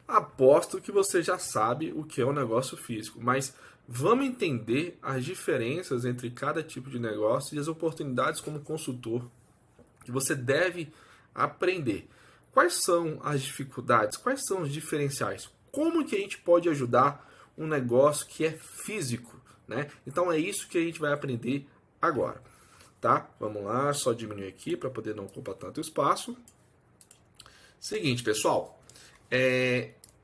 Aposto que você já sabe o que é um negócio físico, mas vamos entender as diferenças entre cada tipo de negócio e as oportunidades como consultor que você deve aprender. Quais são as dificuldades? Quais são os diferenciais? Como que a gente pode ajudar um negócio que é físico, né? Então é isso que a gente vai aprender agora, tá? Vamos lá, só diminuir aqui para poder não ocupar tanto espaço. Seguinte, pessoal,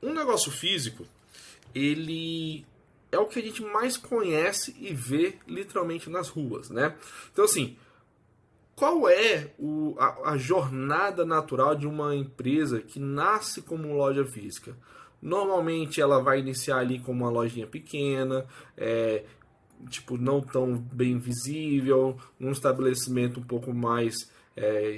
um negócio físico, ele é o que a gente mais conhece e vê literalmente nas ruas, né? Então, assim, qual é a jornada natural de uma empresa que nasce como loja física? Normalmente ela vai iniciar ali como uma lojinha pequena, tipo, não tão bem visível, num estabelecimento um pouco mais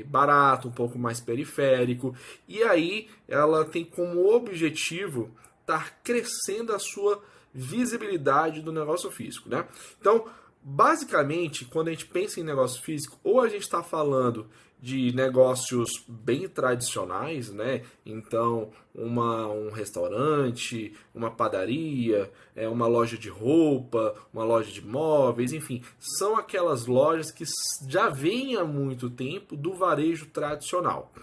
barato, um pouco mais periférico, e aí ela tem como objetivo estar crescendo a sua visibilidade do negócio físico, né? Então, basicamente, quando a gente pensa em negócio físico, ou a gente está falando de negócios bem tradicionais, né? Então, um restaurante, uma padaria, uma loja de roupa, uma loja de móveis, enfim, são aquelas lojas que já vêm há muito tempo do varejo tradicional.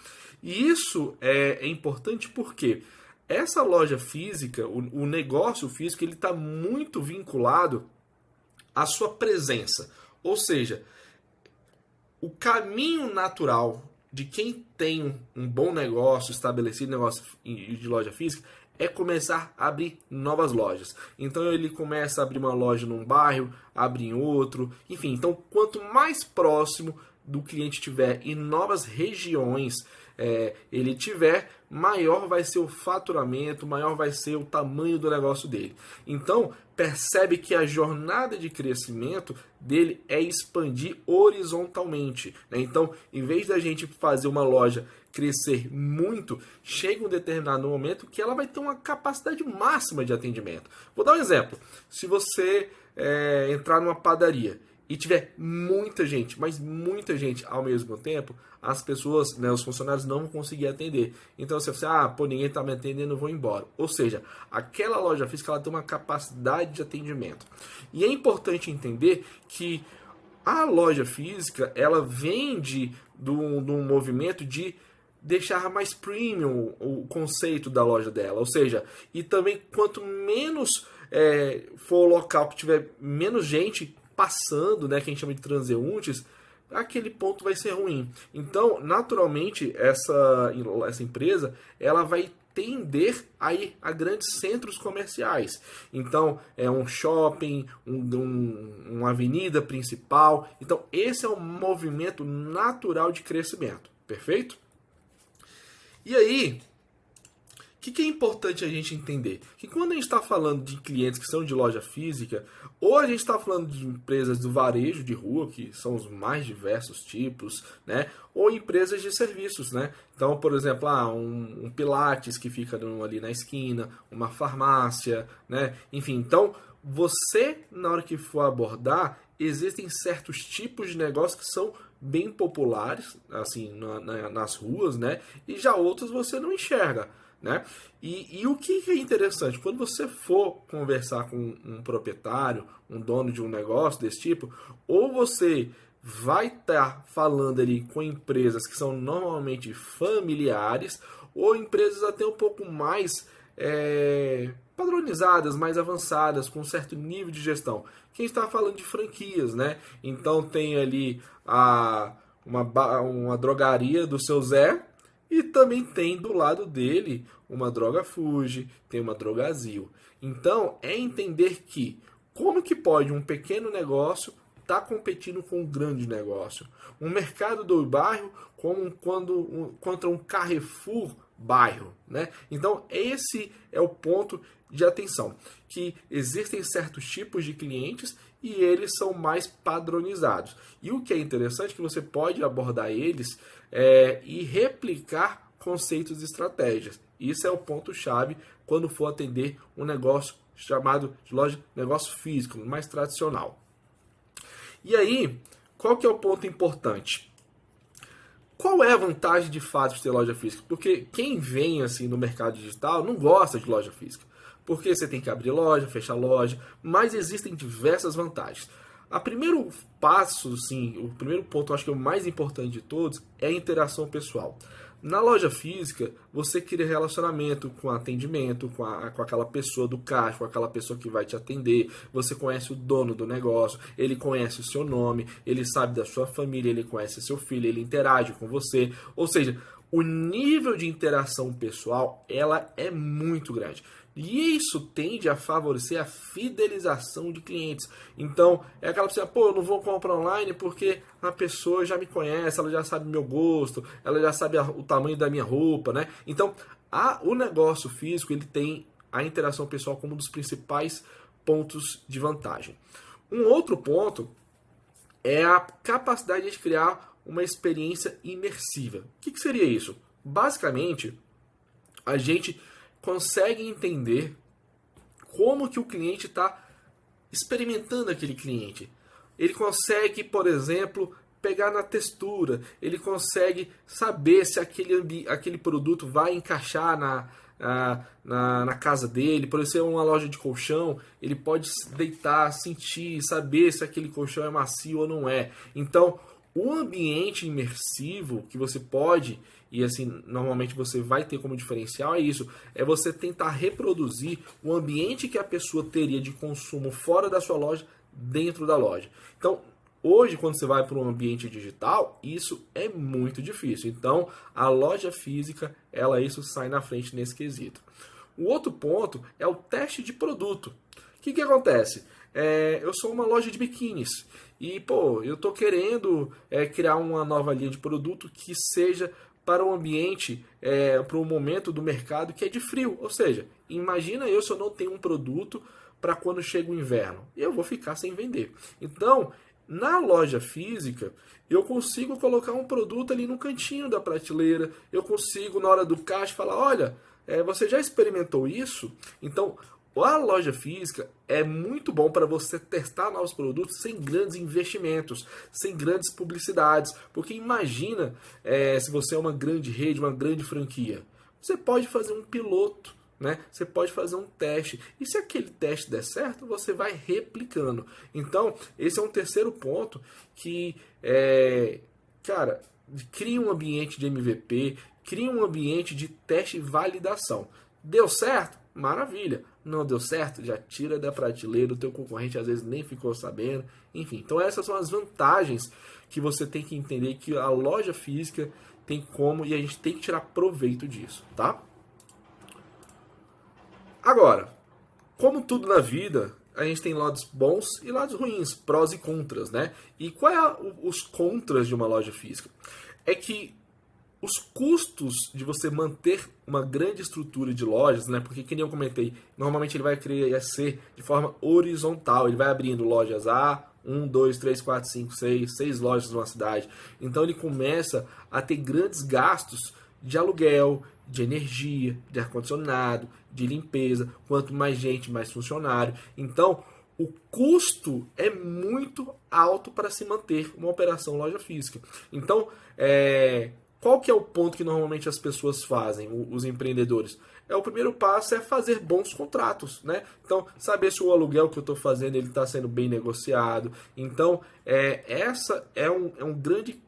E isso é importante porque essa loja física, o negócio físico, ele está muito vinculado à sua presença. Ou seja, o caminho natural de quem tem um bom negócio estabelecido, negócio de loja física, é começar a abrir novas lojas. Então ele começa a abrir uma loja num bairro, abre em outro, enfim. Então quanto mais próximo do cliente tiver em novas regiões ele tiver, maior vai ser o faturamento, maior vai ser o tamanho do negócio dele. Então, percebe que a jornada de crescimento dele é expandir horizontalmente, né? Então, em vez da gente fazer uma loja crescer muito, chega um determinado momento que ela vai ter uma capacidade máxima de atendimento. Vou dar um exemplo. Se você entrar numa padaria e tiver muita gente, mas muita gente ao mesmo tempo, as pessoas, né, os funcionários não vão conseguir atender. Então você fala assim, ninguém está me atendendo, eu vou embora. Ou seja, aquela loja física ela tem uma capacidade de atendimento. E é importante entender que a loja física ela vem de um movimento de deixar mais premium o conceito da loja dela. Ou seja, e também quanto menos for o local que tiver menos gente passando, né, que a gente chama de transeuntes, aquele ponto vai ser ruim. Então, naturalmente, essa empresa ela vai tender a ir a grandes centros comerciais. Então, é um shopping, uma avenida principal. Então, esse é um movimento natural de crescimento. Perfeito? E aí, o que é importante a gente entender? Que quando a gente está falando de clientes que são de loja física, ou a gente está falando de empresas do varejo de rua, que são os mais diversos tipos, né? Ou empresas de serviços, né? Então, por exemplo, um Pilates que fica ali na esquina, uma farmácia, né? Enfim, então, você, na hora que for abordar, existem certos tipos de negócios que são bem populares, assim, nas ruas, né? E já outros você não enxerga. Né? E o que é interessante, quando você for conversar com um proprietário, um dono de um negócio desse tipo, ou você vai estar falando ali com empresas que são normalmente familiares, ou empresas até um pouco mais padronizadas, mais avançadas, com um certo nível de gestão. Quem está falando de franquias, né? Então tem ali uma drogaria do seu Zé, e também tem do lado dele uma Droga Fuji, tem uma Drogazil. Então, é entender que como que pode um pequeno negócio estar competindo com um grande negócio. Um mercado do bairro contra um Carrefour bairro, né? Então, esse é o ponto de atenção, que existem certos tipos de clientes e eles são mais padronizados. E o que é interessante é que você pode abordar eles e replicar conceitos e estratégias. Isso é o ponto-chave quando for atender um negócio chamado de negócio físico, mais tradicional. E aí, qual que é o ponto importante? qual é a vantagem de fato de ter loja física? Porque quem vem assim no mercado digital não gosta de loja física. Porque você tem que abrir loja, fechar loja, mas existem diversas vantagens. O primeiro passo, sim, o primeiro ponto, eu acho que é o mais importante de todos, é a interação pessoal. Na loja física, você cria relacionamento com atendimento, com aquela pessoa do caixa, com aquela pessoa que vai te atender. Você conhece o dono do negócio, ele conhece o seu nome, ele sabe da sua família, ele conhece seu filho, ele interage com você. Ou seja, o nível de interação pessoal, ela é muito grande. E isso tende a favorecer a fidelização de clientes. Então, é aquela pessoa, pô, eu não vou comprar online porque a pessoa já me conhece, ela já sabe meu gosto, ela já sabe o tamanho da minha roupa, né? Então, o negócio físico, ele tem a interação pessoal como um dos principais pontos de vantagem. Um outro ponto é a capacidade de criar uma experiência imersiva. O que seria isso? Basicamente, a gente consegue entender como que o cliente está experimentando aquele cliente. Ele consegue, por exemplo, pegar na textura, ele consegue saber se aquele produto vai encaixar na casa dele. Por exemplo, uma loja de colchão, ele pode deitar, sentir, saber se aquele colchão é macio ou não é. Então, o ambiente imersivo que você pode, e assim, normalmente você vai ter como diferencial, é isso. É você tentar reproduzir o ambiente que a pessoa teria de consumo fora da sua loja, dentro da loja. Então, hoje, quando você vai para um ambiente digital, isso é muito difícil. Então, a loja física, isso sai na frente nesse quesito. O outro ponto é o teste de produto. O que acontece? Eu sou uma loja de biquínis e, pô, eu estou querendo criar uma nova linha de produto que seja para o ambiente, para o momento do mercado que é de frio. Ou seja, imagina se eu não tenho um produto para quando chega o inverno. Eu vou ficar sem vender. Então, na loja física, eu consigo colocar um produto ali no cantinho da prateleira. Eu consigo, na hora do caixa, falar, olha, você já experimentou isso? Então, a loja física é muito bom para você testar novos produtos sem grandes investimentos, sem grandes publicidades. Porque imagina se você é uma grande rede, uma grande franquia. Você pode fazer um piloto, né? Você pode fazer um teste. E se aquele teste der certo, você vai replicando. Então, esse é um terceiro ponto que, cara, cria um ambiente de MVP, cria um ambiente de teste e validação. Deu certo? Maravilha. Não deu certo? Já tira da prateleira, o teu concorrente às vezes nem ficou sabendo. Enfim, então essas são as vantagens que você tem que entender que a loja física tem como, e a gente tem que tirar proveito disso, tá? Agora, como tudo na vida, a gente tem lados bons e lados ruins, prós e contras, né? E qual é os contras de uma loja física? É que os custos de você manter uma grande estrutura de lojas, né? Porque, que nem eu comentei, normalmente ele vai crescer de forma horizontal. Ele vai abrindo lojas A, 1, 2, 3, 4, 5, 6 lojas numa cidade. Então ele começa a ter grandes gastos de aluguel, de energia, de ar-condicionado, de limpeza. Quanto mais gente, mais funcionário. Então, o custo é muito alto para se manter uma operação loja física. Então, qual que é o ponto que normalmente as pessoas fazem, os empreendedores? O primeiro passo é fazer bons contratos, né? Então, saber se o aluguel que eu estou fazendo ele está sendo bem negociado. Então, essa é um grande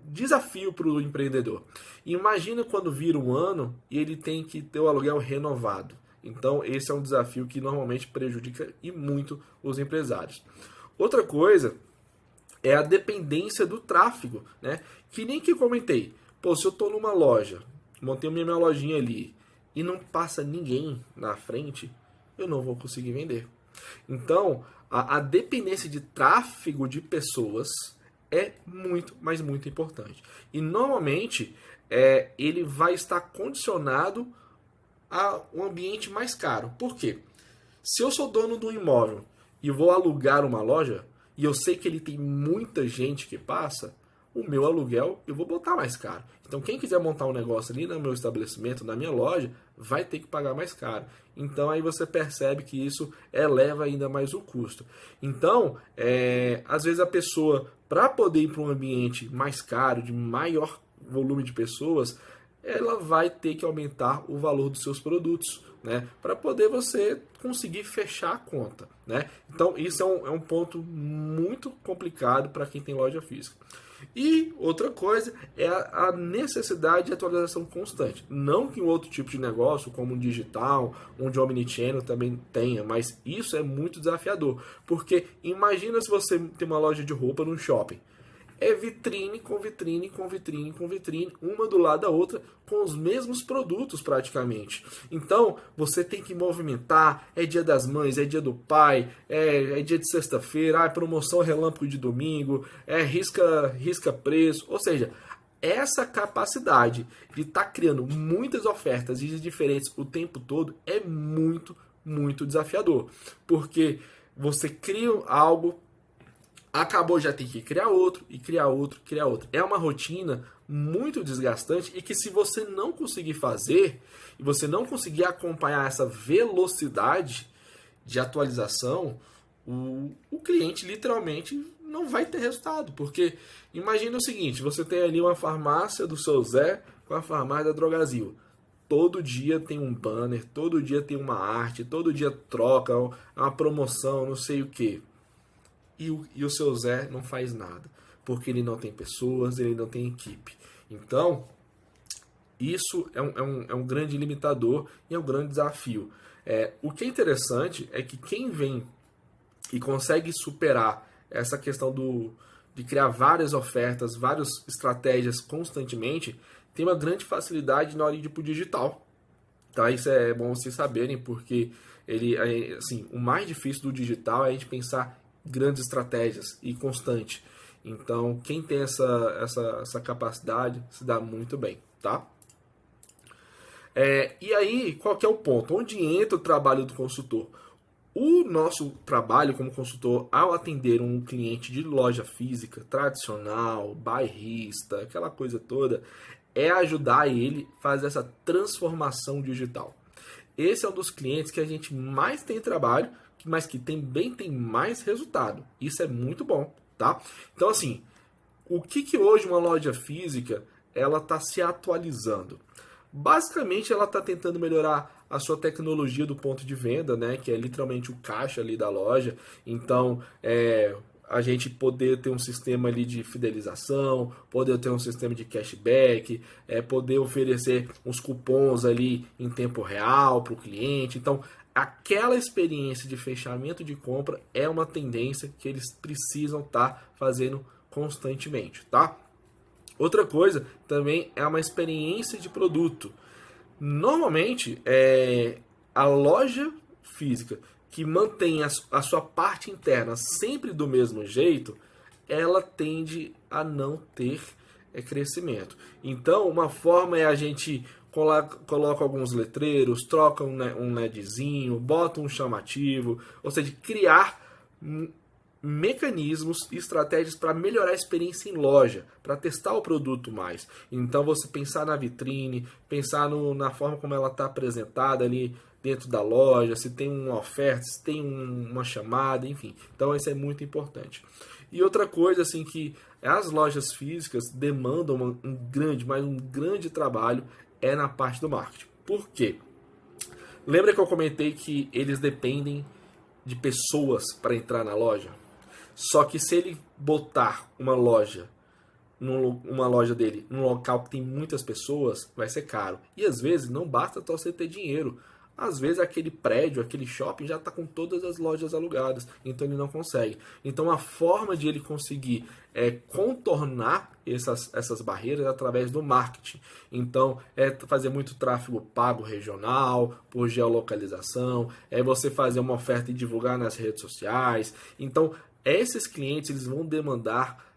desafio para o empreendedor. Imagina quando vira um ano e ele tem que ter o aluguel renovado. Então, esse é um desafio que normalmente prejudica e muito os empresários. Outra coisa é a dependência do tráfego, né? Que nem que eu comentei. Pô, se eu estou numa loja, montei minha lojinha ali e não passa ninguém na frente, eu não vou conseguir vender. Então, a dependência de tráfego de pessoas é muito, mas muito importante. E normalmente ele vai estar condicionado a um ambiente mais caro. Por quê? Se eu sou dono do imóvel e vou alugar uma loja, e eu sei que ele tem muita gente que passa, o meu aluguel eu vou botar mais caro. Então quem quiser montar um negócio ali no meu estabelecimento, na minha loja, vai ter que pagar mais caro. Então aí você percebe que isso eleva ainda mais o custo. Então, às vezes a pessoa, para poder ir para um ambiente mais caro, de maior volume de pessoas, ela vai ter que aumentar o valor dos seus produtos, né, para poder você conseguir fechar a conta, né? Então isso é um ponto muito complicado para quem tem loja física. E outra coisa é a necessidade de atualização constante. Não que um outro tipo de negócio, como um digital, um de omnichannel também tenha, mas isso é muito desafiador. Porque imagina se você tem uma loja de roupa num shopping. É vitrine com vitrine com vitrine com vitrine, uma do lado da outra, com os mesmos produtos praticamente. Então, você tem que movimentar, é dia das mães, é dia do pai, é dia de sexta-feira, promoção relâmpago de domingo, risca preço, ou seja, essa capacidade de estar criando muitas ofertas e diferentes o tempo todo é muito, muito desafiador. Porque você cria algo, acabou, já tem que criar outro, e criar outro, criar outro. É uma rotina muito desgastante e que se você não conseguir fazer, e você não conseguir acompanhar essa velocidade de atualização, o cliente literalmente não vai ter resultado. Porque imagina o seguinte, você tem ali uma farmácia do seu Zé com a farmácia da Drogazil. Todo dia tem um banner, todo dia tem uma arte, todo dia troca, uma promoção, não sei o que. E o seu Zé não faz nada, porque ele não tem pessoas, ele não tem equipe. Então, isso é um grande limitador e é um grande desafio. O que é interessante é que quem vem e consegue superar essa questão de criar várias ofertas, várias estratégias constantemente, tem uma grande facilidade na hora de ir para o digital. Tá? Isso é bom vocês saberem, porque assim, o mais difícil do digital é a gente pensar grandes estratégias e constante. Então, quem tem essa capacidade se dá muito bem, tá? E aí, qual que é o ponto? Onde entra o trabalho do consultor? O nosso trabalho como consultor, ao atender um cliente de loja física, tradicional, bairrista, aquela coisa toda, é ajudar ele a fazer essa transformação digital. Esse é um dos clientes que a gente mais tem trabalho, mas que também tem mais resultado. Isso é muito bom, tá? Então, assim, o que hoje uma loja física ela está se atualizando? Basicamente, ela está tentando melhorar a sua tecnologia do ponto de venda, né? Que é literalmente o caixa ali da loja. Então, a gente poder ter um sistema ali de fidelização, poder ter um sistema de cashback, poder oferecer uns cupons ali em tempo real para o cliente. Então, aquela experiência de fechamento de compra é uma tendência que eles precisam estar fazendo constantemente, tá? Outra coisa também é uma experiência de produto. Normalmente, a loja física que mantém a sua parte interna sempre do mesmo jeito, ela tende a não ter crescimento. Então, uma forma é a gente coloca alguns letreiros, troca um LEDzinho, bota um chamativo, ou seja, criar mecanismos e estratégias para melhorar a experiência em loja, para testar o produto mais. Então você pensar na vitrine, pensar na forma como ela está apresentada ali dentro da loja, se tem uma oferta, se tem uma chamada, enfim. Então isso é muito importante. E outra coisa assim que as lojas físicas demandam um grande trabalho é na parte do marketing. Por quê? Lembra que eu comentei que eles dependem de pessoas para entrar na loja? Só que se ele botar uma loja dele num local que tem muitas pessoas, vai ser caro. E às vezes não basta só você ter dinheiro. Às vezes aquele prédio, aquele shopping já está com todas as lojas alugadas, então ele não consegue. Então a forma de ele conseguir contornar essas barreiras é através do marketing. Então é fazer muito tráfego pago regional, por geolocalização, é você fazer uma oferta e divulgar nas redes sociais. Então esses clientes eles vão demandar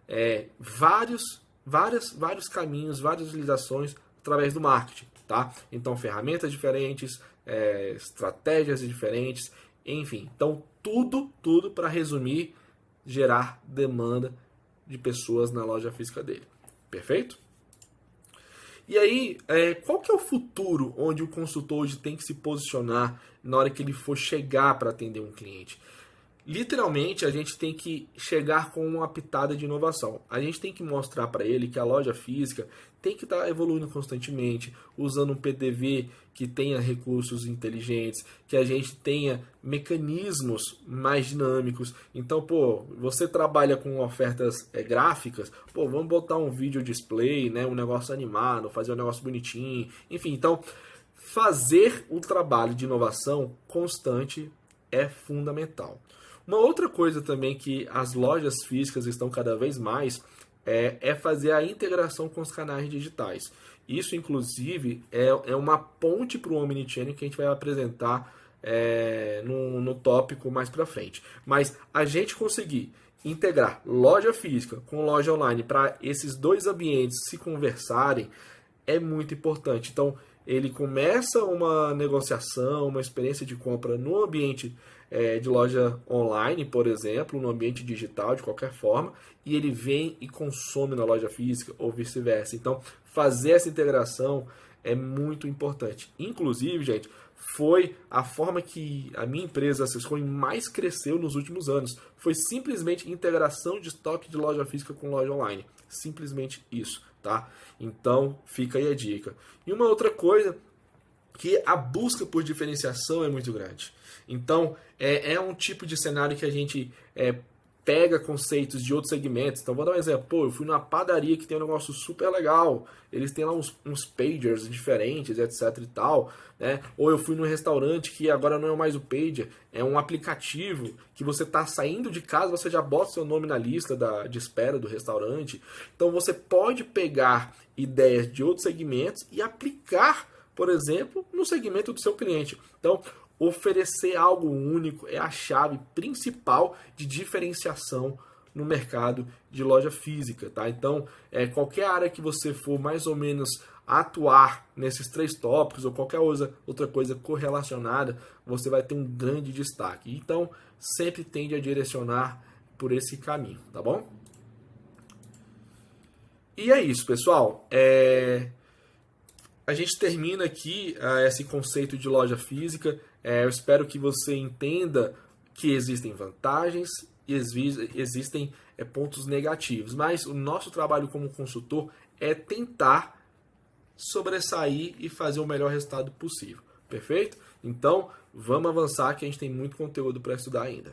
vários caminhos, várias utilizações através do marketing, tá? Então ferramentas diferentes, estratégias diferentes, enfim. Então tudo para resumir, gerar demanda de pessoas na loja física dele. Perfeito? E aí, qual que é o futuro onde o consultor hoje tem que se posicionar na hora que ele for chegar para atender um cliente? Literalmente, a gente tem que chegar com uma pitada de inovação. A gente tem que mostrar para ele que a loja física tem que estar evoluindo constantemente, usando um PDV que tenha recursos inteligentes, que a gente tenha mecanismos mais dinâmicos. Então, pô, você trabalha com ofertas gráficas, pô, vamos botar um vídeo display, né, um negócio animado, fazer um negócio bonitinho, enfim. Então, fazer o trabalho de inovação constante é fundamental. Uma outra coisa também que as lojas físicas estão cada vez mais é fazer a integração com os canais digitais. Isso, inclusive, é uma ponte para o Omnichannel que a gente vai apresentar no tópico mais para frente. Mas a gente conseguir integrar loja física com loja online para esses dois ambientes se conversarem é muito importante. Então, ele começa uma negociação, uma experiência de compra no ambiente de loja online, por exemplo, no ambiente digital, de qualquer forma, e ele vem e consome na loja física ou vice-versa. Então, fazer essa integração é muito importante. Inclusive, gente, foi a forma que a minha empresa, a Sescoin, mais cresceu nos últimos anos. Foi simplesmente integração de estoque de loja física com loja online. Simplesmente isso, tá? Então, fica aí a dica. E uma outra coisa, que a busca por diferenciação é muito grande. Então, é um tipo de cenário que a gente pega conceitos de outros segmentos. Então, vou dar um exemplo. Pô, eu fui numa padaria que tem um negócio super legal. Eles têm lá uns pagers diferentes, etc e tal, né? Ou eu fui num restaurante que agora não é mais o pager, é um aplicativo que você está saindo de casa, você já bota seu nome na lista de espera do restaurante. Então, você pode pegar ideias de outros segmentos e aplicar, por exemplo, no segmento do seu cliente. Então, oferecer algo único é a chave principal de diferenciação no mercado de loja física, tá? Então, qualquer área que você for mais ou menos atuar nesses três tópicos ou qualquer outra coisa correlacionada, você vai ter um grande destaque. Então, sempre tende a direcionar por esse caminho, tá bom? E é isso, pessoal. A gente termina aqui esse conceito de loja física. Eu espero que você entenda que existem vantagens e existem pontos negativos. Mas o nosso trabalho como consultor é tentar sobressair e fazer o melhor resultado possível. Perfeito? Então, vamos avançar que a gente tem muito conteúdo para estudar ainda.